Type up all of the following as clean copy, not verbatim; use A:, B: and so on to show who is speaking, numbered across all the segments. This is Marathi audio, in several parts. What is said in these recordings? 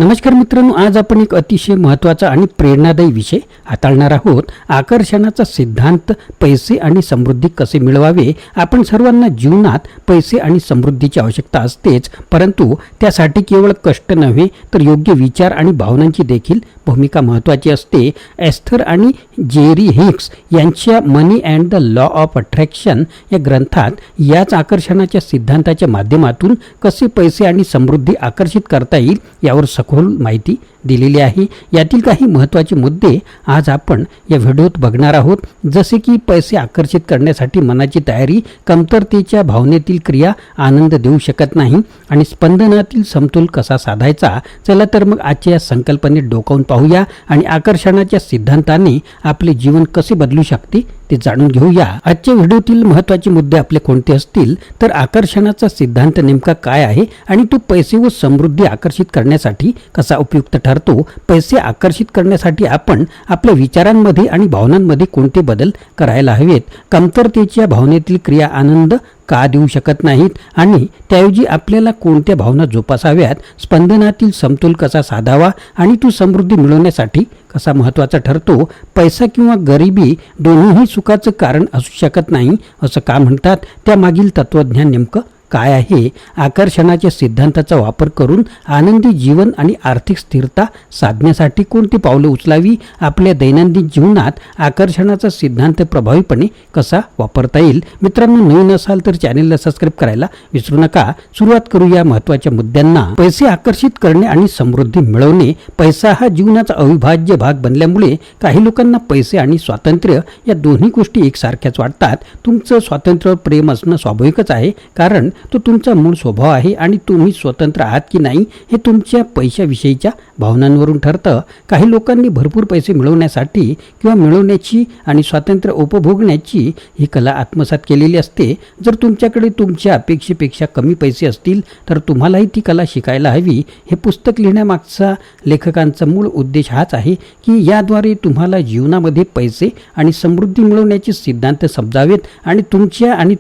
A: नमस्कार मित्रांनो, आज आपण एक अतिशय महत्त्वाचा आणि प्रेरणादायी विषय हाताळणार आहोत. आकर्षणाचा सिद्धांत. पैसे आणि समृद्धी कसे मिळवावे. आपण सर्वांना जीवनात पैसे आणि समृद्धीची आवश्यकता असतेच, परंतु त्यासाठी केवळ कष्ट नव्हे तर योग्य विचार आणि भावनांची देखील भूमिका महत्त्वाची असते. एस्थर आणि जेरी हिक्स यांच्या money and the law of attraction या ग्रंथात याच आकर्षणाच्या सिद्धांताच्या माध्यमातून कसे पैसे आणि समृद्धी आकर्षित करता येईल यावर सखोल माहिती दिलेली आहे. यातील काही महत्त्वाचे मुद्दे आज आपण या व्हिडिओत बघणार आहोत, जसे की पैसे आकर्षित करण्यासाठी मनाची तयारी, कमतरतेच्या भावनेतील क्रिया आनंद देऊ शकत नाही आणि स्पंदनातील समतोल कसा साधायचा. चला तर मग आजच्या या संकल्पनेत डोकावून पाहूया आणि आकर्षणाच्या सिद्धांताने आपले जीवन कसे बदलू शकते ते जाणून घेऊया. आजच्या व्हिडिओतील महत्त्वाचे मुद्दे आपले कोणते असतील तर आकर्षणाचा सिद्धांत नेमका काय आहे आणि तो पैसे व समृद्धी आकर्षित करण्यासाठी कसा उपयुक्त ठरतो. पैसे आकर्षित करण्यासाठी आपण आपल्या विचारांमध्ये आणि भावनांमध्ये कोणते बदल करायला हवेत. कमतरतेच्या भावनेतील क्रिया आनंद का देऊ शकत नाहीत आणि त्याऐवजी आपल्याला कोणत्या भावना जोपासाव्यात. स्पंदनातील समतोल कसा साधावा आणि तो समृद्धी मिळवण्यासाठी कसा महत्त्वाचा ठरतो. पैसा किंवा गरिबी दोन्हीही सुखाचं कारण असू शकत नाही असं का म्हणतात. त्यामागील तत्त्वज्ञान नेमकं काय आहे. आकर्षणाच्या सिद्धांताचा वापर करून आनंदी जीवन आणि आर्थिक स्थिरता साधण्यासाठी कोणती पावलं उचलावी. आपल्या दैनंदिन जीवनात आकर्षणाचा सिद्धांत प्रभावीपणे कसा वापरता येईल. मित्रांनो, नवीन असाल तर चॅनेलला सबस्क्राईब करायला विसरू नका. सुरुवात करूया महत्त्वाच्या मुद्द्यांना. पैसे आकर्षित करणे आणि समृद्धी मिळवणे. पैसा हा जीवनाचा अविभाज्य भाग बनल्यामुळे काही लोकांना पैसे आणि स्वातंत्र्य या दोन्ही गोष्टी एकसारख्याच वाटतात. तुमचं स्वातंत्र्यावर प्रेम असणं स्वाभाविकच आहे, कारण तो तुमचा मूळ स्वभाव आहे आणि तुम्ही स्वतंत्र आहात की नाही हे तुमच्या पैशाविषयीच्या भावनांवरून ठरतं. काही लोकांनी भरपूर पैसे मिळवण्यासाठी किंवा मिळवण्याची आणि स्वातंत्र्य उपभोगण्याची ही कला आत्मसात केलेली असते. जर तुमच्याकडे तुमच्या अपेक्षेपेक्षा कमी पैसे असतील तर तुम्हालाही ती कला शिकायला हवी. हे पुस्तक लिहिण्यामागचा लेखकांचा मूळ उद्देश हाच आहे की याद्वारे तुम्हाला जीवनामध्ये पैसे आणि समृद्धी मिळवण्याचे सिद्धांत समजावेत आणि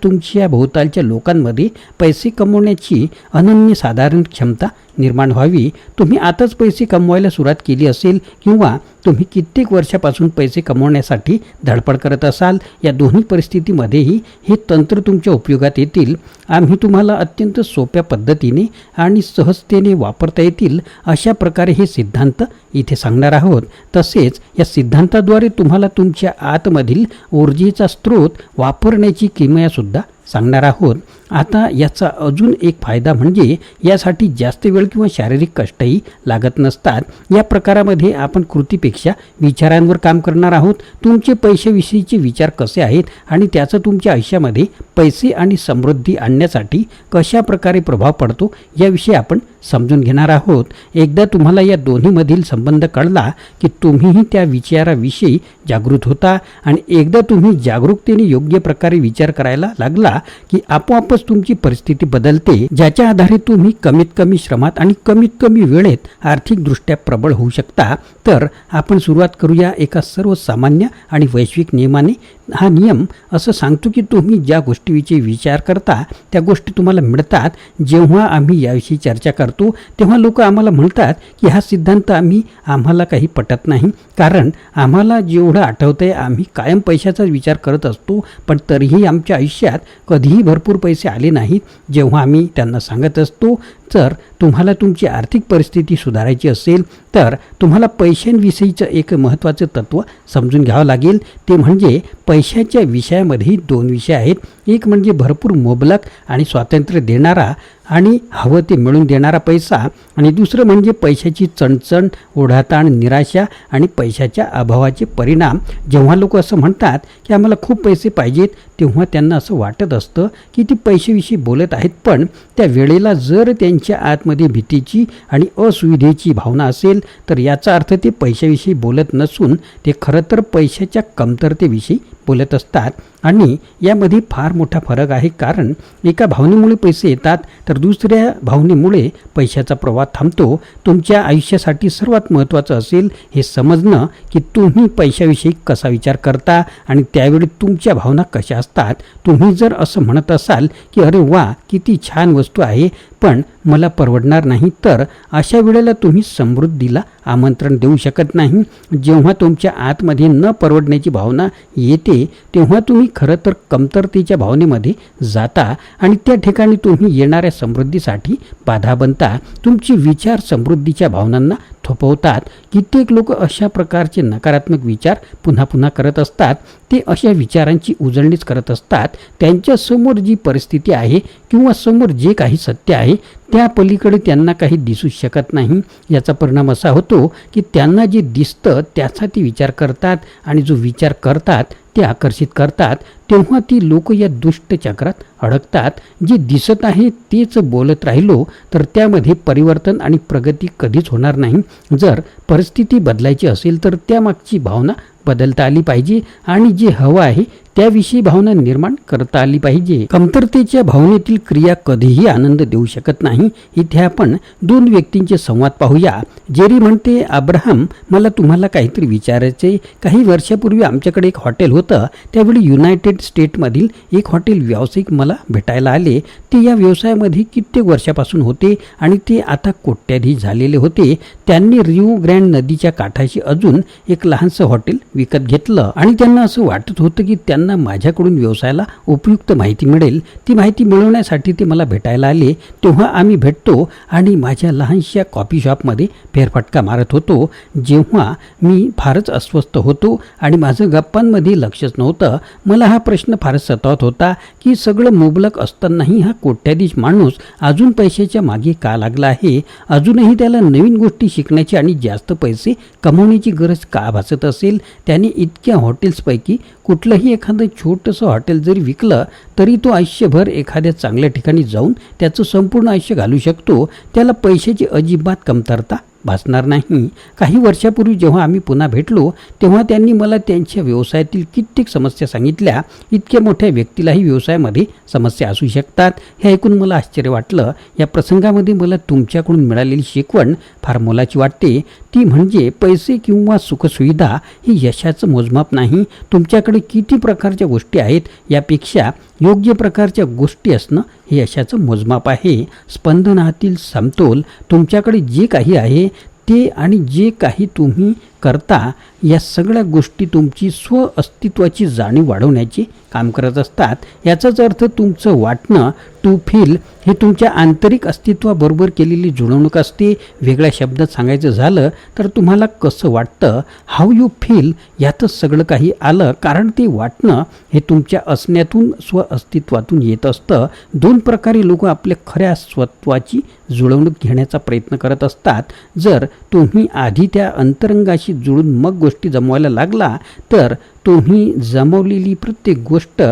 A: तुमच्या भोवतालच्या लोकांमध्ये पैसे कमवण्याची अनन्यसाधारण क्षमता निर्माण व्हावी. तुम्ही आताच पैसे कमवायला सुरुवात केली असेल किंवा तुम्ही कित्येक वर्षापासून पैसे कमवण्यासाठी धडपड करत असाल, या दोन्ही परिस्थितीमध्येही हे तंत्र तुमच्या उपयोगात येतील. आम्ही तुम्हाला अत्यंत सोप्या पद्धतीने आणि सहजतेने वापरता येतील अशा प्रकारे हे सिद्धांत इथे सांगणार आहोत. तसेच या सिद्धांताद्वारे तुम्हाला तुमच्या आतमधील ऊर्जेचा स्रोत वापरण्याची किमयासुद्धा सांगणार आहोत. आता याचा अजून एक फायदा म्हणजे यासाठी जास्त वेळ किंवा शारीरिक कष्टही लागत नसतात. या प्रकारामध्ये आपण कृतीपेक्षा विचारांवर काम करणार आहोत. तुमचे पैशाविषयीचे विचार कसे आहेत आणि त्याचा तुमच्या आयुष्यामध्ये पैसे आणि समृद्धी आणण्यासाठी कशा प्रकारे प्रभाव पडतो याविषयी आपण समजून घेणार आहोत. एकदा तुम्हाला या दोन्हीमधील संबंध कळला की तुम्हीही त्या विचाराविषयी जागृत होता आणि एकदा तुम्ही जागरूकतेने योग्य प्रकारे विचार करायला लागला की आपोआपच तुमची परिस्थिती बदलते, ज्याच्या आधारे तुम्ही कमीत कमी श्रमात आणि कमीत कमी वेळेत आर्थिकदृष्ट्या प्रबळ होऊ शकता. तर आपण सुरुवात करूया एका सर्वसामान्य आणि वैश्विक नियमाने. हा नियम असं सांगतो की तुम्ही ज्या गोष्टीविषयी विचार करता त्या गोष्टी तुम्हाला मिळतात. जेव्हा आम्ही याविषयी चर्चा करतो तेव्हा लोक आम्हाला म्हणतात की हा सिद्धांत आम्हाला काही पटत नाही, कारण आम्हाला जेवढं आठवतंय आम्ही कायम पैशाचा विचार करत असतो, पण तरीही आमच्या आयुष्यात कधीही भरपूर पैसे आले नाहीत. जेव्हा आम्ही त्यांना सांगत असतो जर तुम्हाला तुमची आर्थिक परिस्थिती सुधारायची असेल तर तुम्हाला पैशांविषयीचं एक महत्त्वाचं तत्त्व समजून घ्यावं लागेल. ते म्हणजे पैशाच्या विषयामध्येही दोन विषय आहेत. एक म्हणजे भरपूर मुबलक आणि स्वातंत्र्य देणारा आणि हवं ते मिळून देणारा पैसा, आणि दुसरं म्हणजे पैशाची चणचण, ओढाताण, निराशा आणि पैशाच्या अभावाचे परिणाम. जेव्हा लोक असं म्हणतात की आम्हाला खूप पैसे पाहिजेत तेव्हा त्यांना असं वाटत असतं की ती पैशाविषयी बोलत आहेत, पण त्या वेळेला जर त्यांच्या आतमध्ये भीतीची आणि असुविधेची भावना असेल तर याचा अर्थ ते पैशाविषयी बोलत नसून ते खरं तर पैशाच्या कमतरतेविषयी बोलत असतात. आणि यामध्ये फार मोठा फरक आहे, कारण एका भावनेमुळे पैसे येतात तर दुसऱ्या भावनेमुळे पैशाचा प्रवाह थांबतो. तुमच्या आयुष्यासाठी सर्वात महत्त्वाचं असेल हे समजणं की तुम्ही पैशाविषयी कसा विचार करता आणि त्यावेळी तुमच्या भावना कशा असतात. तुम्ही जर असं म्हणत असाल की अरे वा किती छान वस्तू आहे, पण मला परवडणार नाही, तर अशा वेळेला तुम्ही समृद्धीला आमंत्रण देऊ शकत नाही. जेव्हा तुमच्या आतमध्ये न परवडण्याची भावना येते तेव्हा तुम्ही खरं तर कमतरतेच्या भावनेमध्ये जाता आणि त्या ठिकाणी तुम्ही येणाऱ्या समृद्धीसाठी बाधा बनता. तुमचे विचार समृद्धीच्या भावनांना थोपवतात. कित्येक लोक अशा प्रकारचे नकारात्मक विचार पुन्हा पुन्हा करत असतात. ते अशा विचारांची उजळणीच करत असतात. त्यांच्यासमोर जी परिस्थिती आहे किंवा समोर जे काही सत्य आहे त्या पलीकडे त्यांना काही दिसू शकत नाही. याचा परिणाम असा होतो की त्यांना जे दिसतं त्याचा ते विचार करतात आणि जो विचार करतात ते आकर्षित करतात. तेव्हा ती लोक या दुष्ट चक्रात अडकतात. जे दिसत आहे तेच बोलत राहिलो तर त्यामध्ये परिवर्तन आणि प्रगती कधीच होणार नाही. जर परिस्थिती बदलायची असेल तर त्यामागची भावना बदलता आली पाहिजे आणि जे हवं आहे त्याविषयी भावना निर्माण करता आली पाहिजे. कमतरतेच्या भावनेतील क्रिया कधीही आनंद देऊ शकत नाही. इथे आपण दोन व्यक्तींचे संवाद पाहूया. जेरी म्हणते, अब्राहम, मला तुम्हाला काहीतरी विचारायचे. काही वर्षापूर्वी आमच्याकडे एक हॉटेल होतं. त्यावेळी युनायटेड स्टेटमधील एक हॉटेल व्यावसायिक मला भेटायला आले. ते या व्यवसायामध्ये कित्येक वर्षापासून होते आणि ते आता कोट्याधीश झालेले होते. त्यांनी रिओ ग्रँड नदीच्या काठाशी अजून एक लहानसं हॉटेल विकत घेतलं आणि त्यांना असं वाटत होतं की त्यांना माझ्याकडून व्यवसायाला उपयुक्त माहिती मिळेल. ती माहिती मिळवण्यासाठी ते मला भेटायला आले. तेव्हा आम्ही भेटतो आणि माझ्या लहानशा कॉफी शॉपमध्ये फेरफटका मारत होतो. जेव्हा मी फारच अस्वस्थ होतो आणि माझं गप्पांमध्ये लक्षच नव्हतं. मला हा प्रश्न फारच सतावत होता की सगळं मुबलक असतानाही हा कोट्याधीश माणूस अजून पैशाच्या मागे का लागला आहे. अजूनही त्याला नवीन गोष्टी शिकण्याची आणि जास्त पैसे कमवण्याची गरज का भासत असेल. त्याने इतक्या हॉटेल्सपैकी कुठलंही एखादं छोटंसं हॉटेल जरी विकलं तरी तो आयुष्यभर एखाद्या चांगल्या ठिकाणी जाऊन त्याचं संपूर्ण आयुष्य घालू शकतो. त्याला पैशाची अजिबात कमतरता भासणार नाही. काही वर्षापूर्वी जेव्हा आम्ही पुन्हा भेटलो तेव्हा त्यांनी मला त्यांच्या व्यवसायातील कित्येक समस्या सांगितल्या. इतक्या मोठ्या व्यक्तीलाही व्यवसायामध्ये समस्या असू शकतात हे ऐकून मला आश्चर्य वाटलं. या प्रसंगामध्ये मला तुमच्याकडून मिळालेली शिकवण फार मोलाची वाटते. ती म्हणजे पैसे किंवा सुखसुविधा ही यशाचं मोजमाप नाही. तुमच्याकडे किती प्रकारच्या गोष्टी आहेत यापेक्षा योग्य प्रकारच्या गोष्टी असणं हे यशाचं मोजमाप आहे. स्पंदनातील समतोल, तुमच्याकडे जे काही आहे ते आणि जे काही तुम्ही करता या सगळ्या गोष्टी तुमची स्व अस्तित्वाची जाणीव वाढवण्याचे काम करत असतात. याचाच अर्थ तुमचं वाटणं, टू फील, हे तुमच्या आंतरिक अस्तित्वाबरोबर केलेली जुळवणूक असते. वेगळ्या शब्दात सांगायचं झालं तर तुम्हाला कसं वाटतं, हाऊ यू फील, यातच सगळं काही आलं. कारण ते वाटणं हे तुमच्या असण्यातून, स्व अस्तित्वातून येत असतं. दोन प्रकारे लोक आपल्या खऱ्या स्वत्वाची जुळवणूक घेण्याचा प्रयत्न करत असतात. जर तुम्ही आधी त्या अंतरंगाशी जुळून मग गोष्टी जमवायला लागला तर तुम्ही जमवलेली प्रत्येक गोष्ट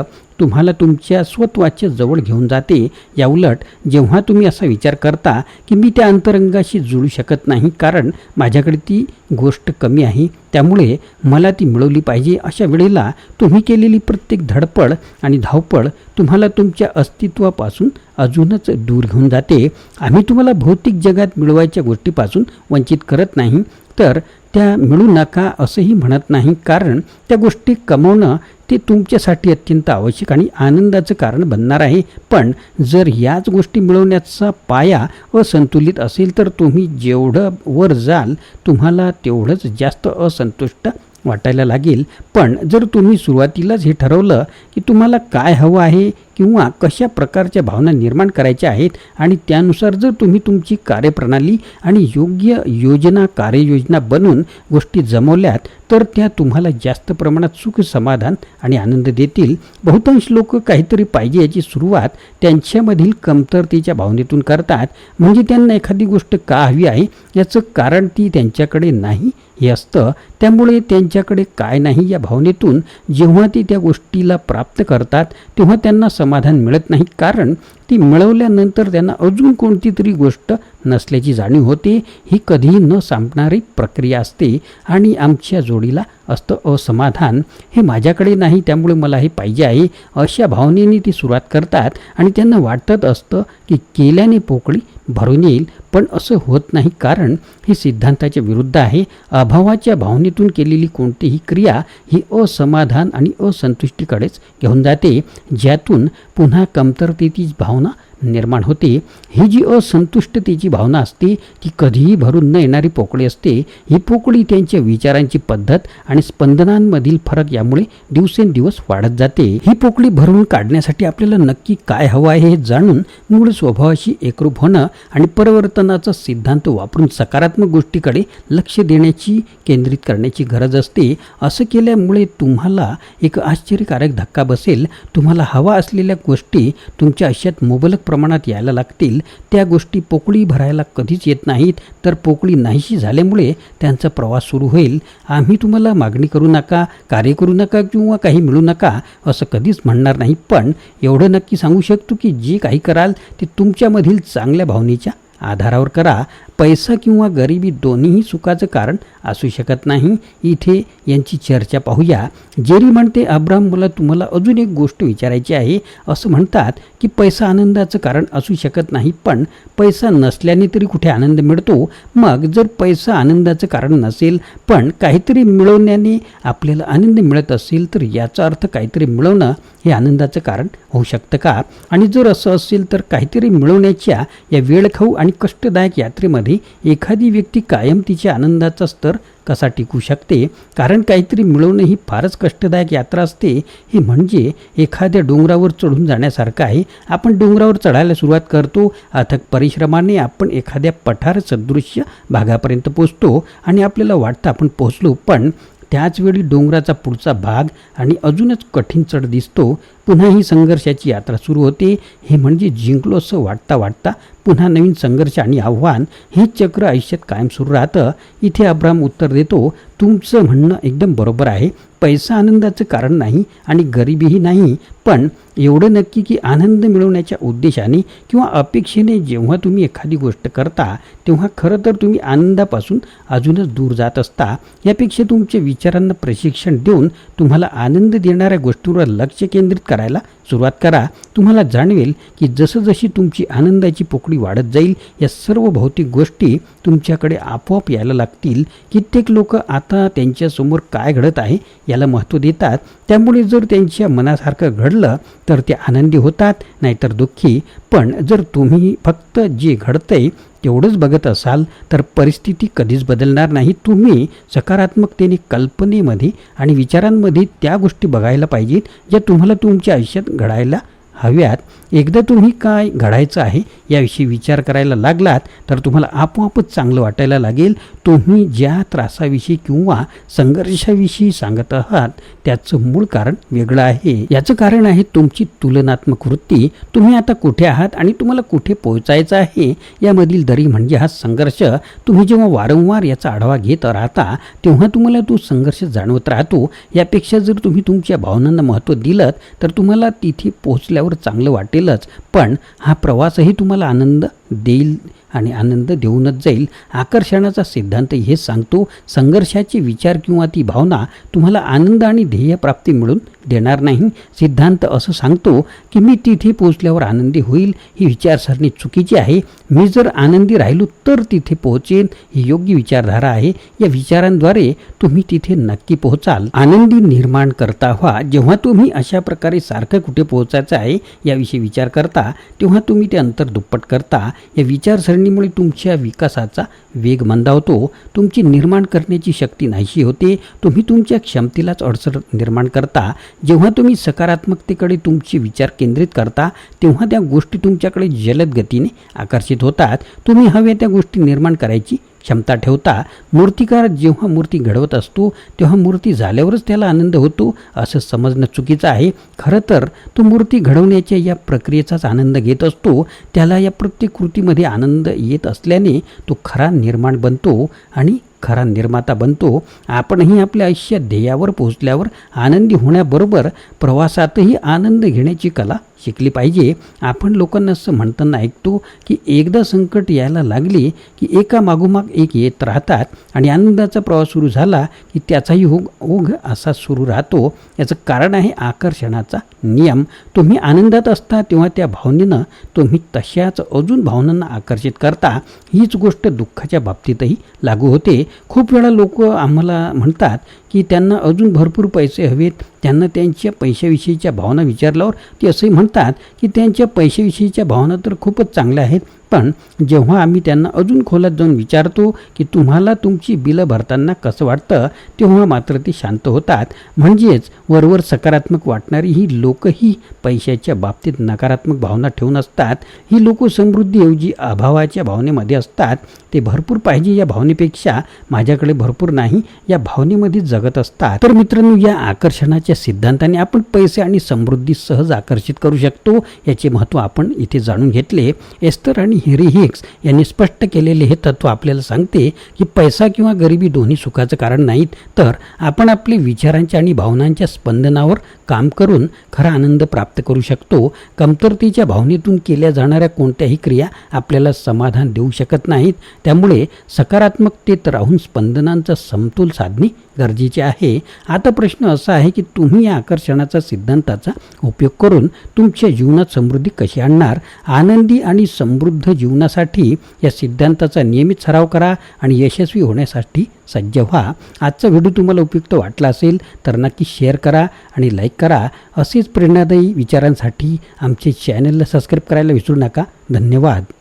A: तुम्हाला तुमच्या स्वत्वाच्या जवळ घेऊन जाते. याउलट जेव्हा तुम्ही असा विचार करता की मी त्या अंतरंगाशी जुळू शकत नाही कारण माझ्याकडे ती गोष्ट कमी आहे त्यामुळे मला ती मिळवली पाहिजे, अशा वेळेला तुम्ही केलेली प्रत्येक धडपड आणि धावपळ तुम्हाला तुमच्या अस्तित्वापासून अजूनच दूर घेऊन जाते. आम्ही तुम्हाला भौतिक जगात मिळवायच्या गोष्टीपासून वंचित करत नाही तर त्या मिळू नका असंही म्हणत नाही. कारण त्या गोष्टी कमवणं ते तुमच्यासाठी अत्यंत आवश्यक आणि आनंदाचं कारण बनणार आहे. पण जर याच गोष्टी मिळवण्याचा पाया असंतुलित असेल तर तुम्ही जेवढं वर जाल तुम्हाला तेवढंच जास्त असंतुष्ट वाटायला लागेल. पण जर तुम्ही सुरुवातीलाच हे ठरवलं की तुम्हाला काय हवं आहे किंवा कशा प्रकारच्या भावना निर्माण करायच्या आहेत आणि त्यानुसार जर तुम्ही तुमची कार्यप्रणाली आणि योग्य योजना, कार्ययोजना बनवून गोष्टी जमवल्यात तर त्या तुम्हाला जास्त प्रमाणात सुख, समाधान आणि आनंद देतील. बहुतांश लोक काहीतरी पाहिजे याची सुरुवात त्यांच्यामधील कमतरतेच्या भावनेतून करतात. म्हणजे त्यांना एखादी गोष्ट का हवी आहे याचं कारण ती त्यांच्याकडे नाही हे असतं. त्यामुळे त्यांच्याकडे काय नाही या भावनेतून जेव्हा ती त्या गोष्टीला प्राप्त करतात तेव्हा त्यांना समाधान मिळत नाही. कारण ती मिळवल्यानंतर त्यांना अजून कोणती तरी गोष्ट नसल्याची जाणीव होते. ही कधीही न संपणारी प्रक्रिया असते आणि आमच्या जोडीला असतं असमाधान. हे माझ्याकडे नाही त्यामुळे मला हे पाहिजे आहे अशा भावनेने ती सुरुवात करतात आणि त्यांना वाटत असतं की केल्याने पोकळी भरून येईल. पण असं होत नाही कारण हे सिद्धांताच्या विरुद्ध आहे. अभावाच्या भावनेतून केलेली कोणतीही क्रिया ही असमाधान आणि असंतुष्टीकडेच घेऊन जाते, ज्यातून पुन्हा कमतरतेची भावना निर्माण होते. ही जी असंतुष्टतेची भावना असते ती कधीही भरून न येणारी पोकळी असते. ही पोकळी त्यांच्या विचारांची पद्धत आणि स्पंदनांमधील फरक यामुळे दिवसेंदिवस वाढत जाते. ही पोकळी भरून काढण्यासाठी आपल्याला नक्की काय हवं आहे हे जाणून मूळ स्वभावाशी एकरूप होणं आणि परिवर्तनाचा सिद्धांत वापरून सकारात्मक गोष्टीकडे लक्ष देण्याची केंद्रित करण्याची गरज असते. असं केल्यामुळे तुम्हाला एक आश्चर्यकारक धक्का बसेल. तुम्हाला हवा असलेल्या गोष्टी तुमच्या आयुष्यात मुबलक प्रमाणात यायला लागतील. त्या गोष्टी पोकळी भरायला कधीच येत नाहीत, तर पोकळी नाहीशी झाल्यामुळे त्यांचा प्रवास सुरू होईल. आम्ही तुम्हाला मागणी करू नका, कार्य करू नका किंवा काही मिळू नका असं कधीच म्हणणार नाही, पण एवढं नक्की सांगू शकतो की जे काही कराल ते तुमच्यामधील चांगल्या भावनेच्या आधारावर करा. पैसा किंवा गरिबी दोन्हीही सुखाचं कारण असू शकत नाही. इथे यांची चर्चा पाहूया. जेरी म्हणते, अब्राम मला तुम्हाला अजून एक गोष्ट विचारायची आहे. असं म्हणतात की पैसा आनंदाचं कारण असू शकत नाही, पण पैसा नसल्याने तरी कुठे आनंद मिळतो. मग जर पैसा आनंदाचं कारण नसेल पण काहीतरी मिळवण्याने आपल्याला आनंद मिळत असेल तर याचा अर्थ काहीतरी मिळवणं हे आनंदाचं कारण होऊ शकतं का? आणि जर असं असेल तर काहीतरी मिळवण्याच्या या वेळखाऊ आणि कष्टदायक यात्रेमध्ये एखादी व्यक्ती कायम तिच्या आनंदाचा स्तर कसा टिकू शकते? कारण काहीतरी मिळवणं ही फारच कष्टदायक यात्रा असते. हे म्हणजे एखाद्या डोंगरावर चढून जाण्यासारखं आहे. आपण डोंगरावर चढायला सुरुवात करतो. अथक परिश्रमाने आपण एखाद्या पठार सदृश्य भागापर्यंत पोचतो आणि आपल्याला वाटतं आपण पोचलो, पण त्याचवेळी डोंगराचा पुढचा भाग आणि अजूनच कठीण चढ दिसतो. पुन्हा ही संघर्षाची यात्रा सुरू होते. हे म्हणजे जिंकलो असं वाटता वाटता पुन्हा नवीन संघर्ष आणि आव्हान. हे चक्र आयुष्यात कायम सुरू राहतं. इथे अब्राम उत्तर देतो, तुमचं म्हणणं एकदम बरोबर आहे. पैसा आनंदाचं कारण नाही आणि गरिबीही नाही, पण एवढं नक्की की आनंद मिळवण्याच्या उद्देशाने किंवा अपेक्षेने जेव्हा तुम्ही एखादी गोष्ट करता तेव्हा खरं तर तुम्ही आनंदापासून अजूनच दूर जात असता. यापेक्षा तुमच्या विचारांना प्रशिक्षण देऊन तुम्हाला आनंद देणाऱ्या गोष्टींवर लक्ष केंद्रित करायला सुरुवात करा. तुम्हाला जाणवेल की जसं तुमची आनंदाची पोकळी वाढत जाईल या सर्व भौतिक गोष्टी तुमच्याकडे आपोआप यायला लागतील. कित्येक लोक आता त्यांच्यासमोर काय घडत आहे याला महत्त्व देतात. त्यामुळे जर त्यांच्या मनासारखं घडलं तर ते आनंदी होतात, नाहीतर दुःखी. पण जर तुम्ही फक्त जे घडतंय तेवढंच बघत असाल तर परिस्थिती कधीच बदलणार नाही. तुम्ही सकारात्मकतेने कल्पनेमध्ये आणि विचारांमध्ये त्या गोष्टी बघायला पाहिजेत ज्या तुम्हाला तुमच्या आयुष्यात घडायला हव्यात. एकदा तुम्ही काय घडायचं आहे याविषयी विचार करायला लागलात तर तुम्हाला आपोआपच चांगलं वाटायला लागेल. तुम्ही ज्या त्रासाविषयी किंवा संघर्षाविषयी सांगत आहात त्याचं मूळ कारण वेगळं आहे. याचं कारण आहे तुमची तुलनात्मक वृत्ती. तुम्ही आता कुठे आहात आणि तुम्हाला कुठे पोहोचायचं आहे यामधील दरी म्हणजे हा संघर्ष. तुम्ही जेव्हा वारंवार याचा आढावा घेत राहता तेव्हा तुम्हाला तो संघर्ष जाणवत राहतो. यापेक्षा जर तुम्ही तुमच्या भावनांना महत्त्व दिलं तर तुम्हाला तिथे पोहोचल्यावर चांगलं वाटेलच, पण हा प्रवासही तुम्हाला आनंद देईल आणि आनंद देऊनच जाईल. आकर्षणाचा सिद्धांत हेच सांगतो, संघर्षाचे विचार किंवा ती भावना तुम्हाला आनंद आणि ध्येयप्राप्ती मिळून देणार नाही. सिद्धांत असं सांगतो की मी तिथे पोहोचल्यावर आनंदी होईल. ही विचारसरणी चुकीची आहे. मी जर आनंदी राहिलो तर तिथे पोहोचेन ही योग्य विचारधारा आहे. या विचारांद्वारे तुम्ही तिथे नक्की पोहोचाल. आनंदी निर्माण करता व्हा. जेव्हा तुम्ही अशा प्रकारे सारखं कुठे पोहोचायचं आहे याविषयी विचार करता तेव्हा तुम्ही ते अंतर दुप्पट करता. या विचारसरणीमुळे तुमच्या विकासाचा वेग मंदावतो. तुमची निर्माण करण्याची शक्ती नाहीशी होते. तुम्ही तुमच्या क्षमतेलाच अडचण निर्माण करता. जेव्हा तुम्ही सकारात्मकतेकडे तुमचे विचार केंद्रित करता तेव्हा त्या गोष्टी तुमच्याकडे जलद गतीने आकर्षित होतात. तुम्ही हव्या त्या गोष्टी निर्माण करायची क्षमता ठेवता. मूर्तिकार जेव्हा मूर्ती घडवत असतो तेव्हा मूर्ती झाल्यावरच त्याला आनंद होतो असं समजणं चुकीचं आहे. खरं तर तो मूर्ती घडवण्याच्या या प्रक्रियेचाच आनंद घेत असतो. त्याला या प्रत्येक कृतीमध्ये आनंद येत असल्याने तो खरा निर्माण बनतो आणि खरा निर्माता बनतो. आपणही आपल्या आयुष्यात ध्येयावर पोहोचल्यावर आनंदी होण्याबरोबर प्रवासातही आनंद घेण्याची कला शिकली पाहिजे. आपण लोकांना असं म्हणताना ऐकतो की एकदा संकट यायला लागली की एका मागोमाग एक येत राहतात आणि आनंदाचा प्रवास सुरू झाला की त्याचाही ओघ असा सुरू राहतो. याचं कारण आहे आकर्षणाचा नियम. तुम्ही आनंदात असता तेव्हा त्या भावनेनं तुम्ही तशाच अजून भावनांना आकर्षित करता. हीच गोष्ट दुःखाच्या बाबतीतही लागू होते. खूप वेळा लोक आम्हाला म्हणतात की त्यांना अजून भरपूर पैसे हवेत, त्यांना त्यांच्या पैशाविषयीच्या भावना विचारल्यावर ते असे म्हणतात की त्यांच्या पैशाविषयीच्या भावना तर खूपच चांगल्या आहेत, पण जेव्हा आम्ही त्यांना अजून खोलात जाऊन विचारतो की तुम्हाला तुमची बिलं भरताना कसं वाटतं, तेव्हा मात्र ते शांत होतात. म्हणजेच वरवर सकारात्मक वाटणारी ही लोकही पैशाच्या बाबतीत नकारात्मक भावना ठेवून असतात. ही लोक समृद्धीऐवजी अभावाच्या भावनेमध्ये असतात. ते भरपूर पाहिजे या भावनेपेक्षा माझ्याकडे भरपूर नाही या भावनेमध्ये जगत असतात. तर मित्रांनो, या आकर्षणाच्या सिद्धांताने आपण पैसे आणि समृद्धी सहज आकर्षित करू शकतो याचे महत्त्व आपण इथे जाणून घेतले. एस्तर आणि हेरी हिक्स यांनी स्पष्ट केलेले हे तत्व आपल्याला सांगते की पैसा किंवा गरिबी दोन्ही सुखाचं कारण नाहीत, तर आपण आपले विचारांच्या आणि भावनांच्या स्पंदनावर काम करून खरा आनंद प्राप्त करू शकतो. कमतरतेच्या भावनेतून केल्या जाणाऱ्या कोणत्याही क्रिया आपल्याला समाधान देऊ शकत नाहीत. त्यामुळे सकारात्मकतेत राहून स्पंदनांचा समतोल साधणे गरजेचे आहे. आता प्रश्न असा आहे की तुम्ही या आकर्षणाचा सिद्धांताचा उपयोग करून तुमच्या जीवनात समृद्धी कशी आणणार? आनंदी आणि समृद्ध जीवनासाठी या सिद्धांताचा नियमित सराव करा आणि यशस्वी होण्यासाठी सज्ज व्हा. आजचा व्हिडिओ तुम्हाला उपयुक्त वाटला असेल तर नक्की शेअर करा आणि लाईक करा. असेच प्रेरणादायी विचारांसाठी आमचे चॅनलला सबस्क्राईब करायला विसरू नका. धन्यवाद.